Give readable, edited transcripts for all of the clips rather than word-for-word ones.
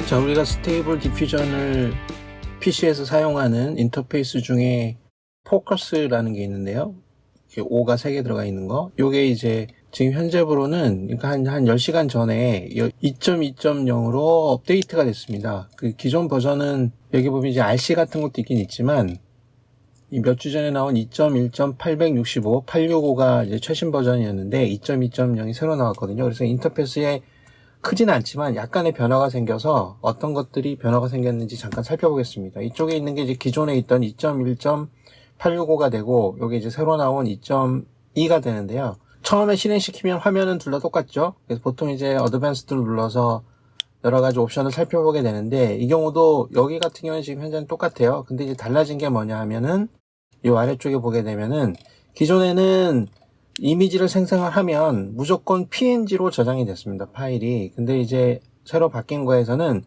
자, 우리가 스테이블 디퓨전을 PC에서 사용하는 인터페이스 중에 포커스라는 게 있는데요. 5가 3개 들어가 있는 거. 요게 이제 지금 현재로는 그러니까 한 10시간 전에 2.2.0으로 업데이트가 됐습니다. 그 기존 버전은 여기 보면 이제 RC 같은 것도 있긴 있지만 이 몇 주 전에 나온 2.1.865, 865가 이제 최신 버전이었는데 2.2.0이 새로 나왔거든요. 그래서 인터페이스에 크진 않지만 약간의 변화가 생겨서 어떤 것들이 변화가 생겼는지 잠깐 살펴보겠습니다. 이쪽에 있는 게 이제 기존에 있던 2.1.865가 되고 요게 이제 새로 나온 2.2가 되는데요. 처음에 실행시키면 화면은 둘 다 똑같죠. 그래서 보통 이제 어드밴스드를 눌러서 여러 가지 옵션을 살펴보게 되는데 이 경우도 여기 같은 경우는 지금 현재는 똑같아요. 근데 이제 달라진 게 뭐냐 하면은 이 아래쪽에 보게 되면은 기존에는 이미지를 생성을 하면 무조건 PNG로 저장이 됐습니다. 파일이. 근데 이제 새로 바뀐 거에서는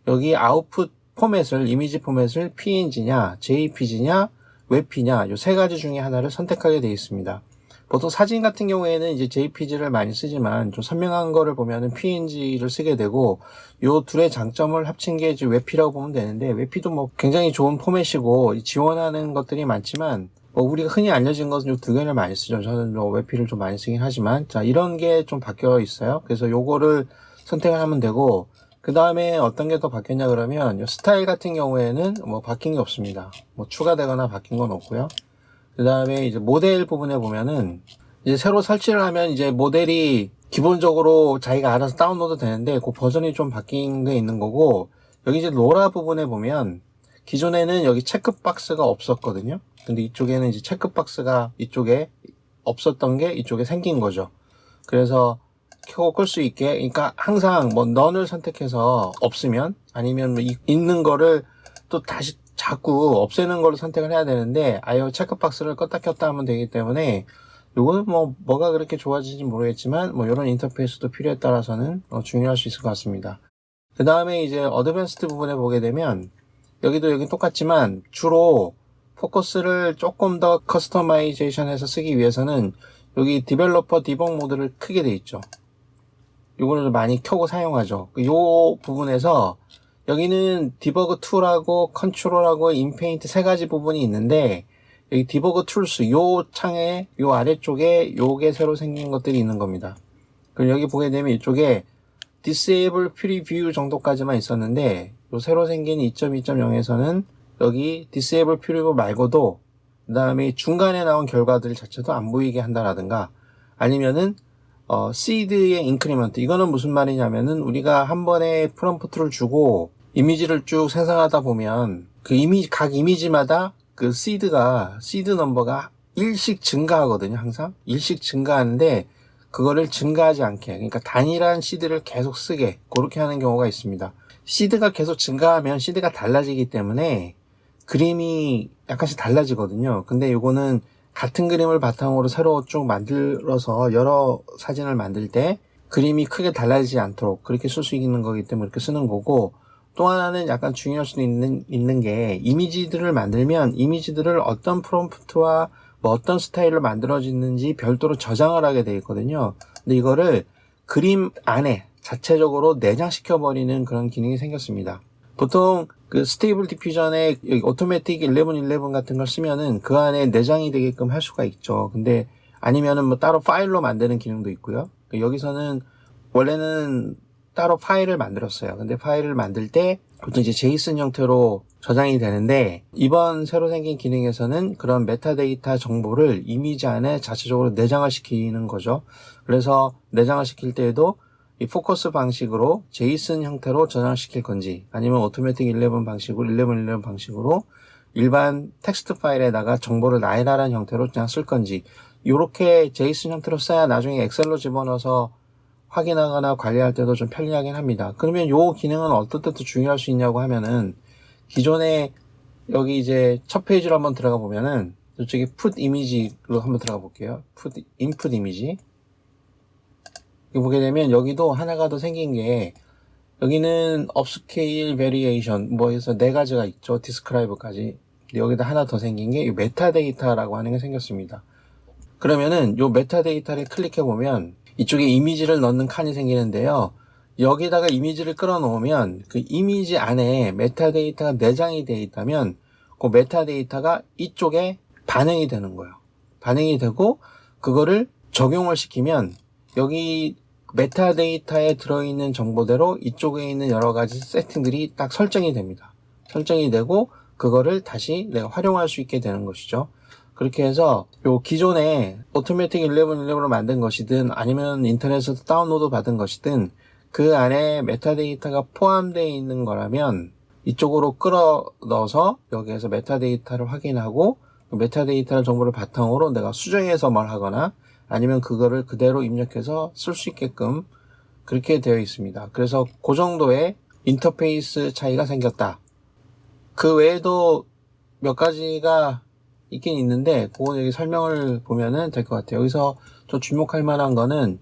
여기 아웃풋 포맷을, 이미지 포맷을 PNG냐, JPG냐, 웹P냐 이 세 가지 중에 하나를 선택하게 되어 있습니다. 보통 사진 같은 경우에는 이제 JPG를 많이 쓰지만 좀 선명한 거를 보면은 PNG를 쓰게 되고 요 둘의 장점을 합친 게 이제 웹P라고 보면 되는데 웹P도 뭐 굉장히 좋은 포맷이고 지원하는 것들이 많지만 우리가 흔히 알려진 것은 요 두 개를 많이 쓰죠. 저는 웹P를 좀 많이 쓰긴 하지만 자 이런 게 좀 바뀌어 있어요. 그래서 요거를 선택을 하면 되고 그 다음에 어떤 게 더 바뀌었냐 그러면 요 스타일 같은 경우에는 뭐 바뀐 게 없습니다. 뭐 추가되거나 바뀐 건 없고요. 그 다음에 이제 모델 부분에 보면은 이제 새로 설치를 하면 이제 모델이 기본적으로 자기가 알아서 다운로드 되는데 그 버전이 좀 바뀐 게 있는 거고 여기 이제 로라 부분에 보면 기존에는 여기 체크박스가 없었거든요. 근데 이쪽에는 이제 체크박스가 이쪽에 없었던 게 이쪽에 생긴 거죠. 그래서 켜고 끌 수 있게 그러니까 항상 뭐 none을 선택해서 없으면 아니면 뭐 있는 거를 또 다시 자꾸 없애는 걸 선택을 해야 되는데 아예 체크박스를 껐다 켰다 하면 되기 때문에 요거는 뭐가 그렇게 좋아지는지 모르겠지만 뭐 이런 인터페이스도 필요에 따라서는 중요할 수 있을 것 같습니다. 그 다음에 이제 어드밴스드 부분에 보게 되면 여기 똑같지만 주로 포커스를 조금 더 커스터마이제이션 해서 쓰기 위해서는 여기 디벨로퍼 디버그 모드를 크게 돼 있죠. 요거를 많이 켜고 사용하죠. 요 부분에서 여기는 디버그 툴하고 컨트롤하고 인페인트 세 가지 부분이 있는데 여기 디버그 툴스 요 창에 요 아래쪽에 요게 새로 생긴 것들이 있는 겁니다. 그럼 여기 보게 되면 이쪽에 Disable Preview 정도까지만 있었는데 요 새로 생긴 2.2.0에서는 여기 Disable Preview 말고도 그 다음에 중간에 나온 결과들 자체도 안 보이게 한다라든가 아니면은 seed의 인크리먼트 이거는 무슨 말이냐면은 우리가 한 번에 프롬프트를 주고 이미지를 쭉 생성하다 보면 그 각 이미지마다 그 seed 넘버가 1씩 증가하거든요. 항상 1씩 증가하는데 그거를 증가하지 않게 그러니까 단일한 시드를 계속 쓰게 그렇게 하는 경우가 있습니다. 시드가 계속 증가하면 시드가 달라지기 때문에 그림이 약간씩 달라지거든요. 근데 이거는 같은 그림을 바탕으로 새로 쭉 만들어서 여러 사진을 만들 때 그림이 크게 달라지지 않도록 그렇게 쓸 수 있는 거기 때문에 이렇게 쓰는 거고 또 하나는 약간 중요할 수도 있는 게 이미지들을 만들면 이미지들을 어떤 프롬프트와 뭐 어떤 스타일로 만들어지는지 별도로 저장을 하게 되어 있거든요. 근데 이거를 그림 안에 자체적으로 내장시켜 버리는 그런 기능이 생겼습니다. 보통 그 스테이블 디퓨전에 오토매틱 1111 같은 걸 쓰면은 그 안에 내장이 되게끔 할 수가 있죠. 근데 아니면은 뭐 따로 파일로 만드는 기능도 있고요. 여기서는 원래는 따로 파일을 만들었어요. 근데 파일을 만들 때 보통 이제 제이슨 형태로 저장이 되는데 이번 새로 생긴 기능에서는 그런 메타데이터 정보를 이미지 안에 자체적으로 내장을 시키는 거죠. 그래서 내장을 시킬 때에도 이 포커스 방식으로 제이슨 형태로 저장시킬 건지 아니면 오토매틱 11 방식으로 1111 방식으로 일반 텍스트 파일에다가 정보를 나열하라는 형태로 그냥 쓸 건지 이렇게 제이슨 형태로 써야 나중에 엑셀로 집어넣어서 확인하거나 관리할 때도 좀 편리하긴 합니다. 그러면 요 기능은 어떨 때도 중요할 수 있냐고 하면은 기존에 여기 이제 첫 페이지로 한번 들어가 보면은 이쪽에 put image로 한번 들어가 볼게요. input image 여기 보게 되면 여기도 하나가 더 생긴 게 여기는 upscale variation 뭐 해서 네 가지가 있죠. describe까지. 여기다 하나 더 생긴 게 메타데이터라고 하는 게 생겼습니다. 그러면은 요 메타데이터를 클릭해 보면 이쪽에 이미지를 넣는 칸이 생기는데요. 여기다가 이미지를 끌어 놓으면 그 이미지 안에 메타데이터가 내장이 되어 있다면 그 메타데이터가 이쪽에 반영이 되는 거예요. 반영이 되고 그거를 적용을 시키면 여기 메타데이터에 들어있는 정보대로 이쪽에 있는 여러 가지 세팅들이 딱 설정이 됩니다. 설정이 되고 그거를 다시 내가 활용할 수 있게 되는 것이죠. 그렇게 해서 요 기존에 오토매틱 1111로 만든 것이든 아니면 인터넷에서 다운로드 받은 것이든 그 안에 메타데이터가 포함되어 있는 거라면 이쪽으로 끌어 넣어서 여기에서 메타데이터를 확인하고 그 메타데이터를 정보를 바탕으로 내가 수정해서 뭘 하거나 아니면 그거를 그대로 입력해서 쓸 수 있게끔 그렇게 되어 있습니다. 그래서 그 정도의 인터페이스 차이가 생겼다. 그 외에도 몇 가지가 있긴 있는데 그건 여기 설명을 보면은 될 것 같아요. 여기서 저 주목할 만한 거는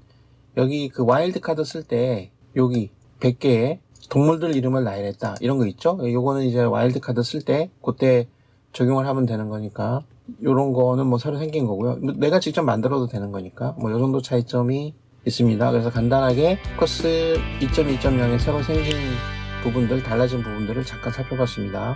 여기 그 와일드 카드 쓸 때 여기 100개의 동물들 이름을 나열했다 이런 거 있죠. 요거는 이제 와일드 카드 쓸 때 그때 적용을 하면 되는 거니까 요런 거는 뭐 새로 생긴 거고요. 내가 직접 만들어도 되는 거니까 뭐 요 정도 차이점이 있습니다. 그래서 간단하게 포커스 2.2.0에 새로 생긴 부분들, 달라진 부분들을 잠깐 살펴봤습니다.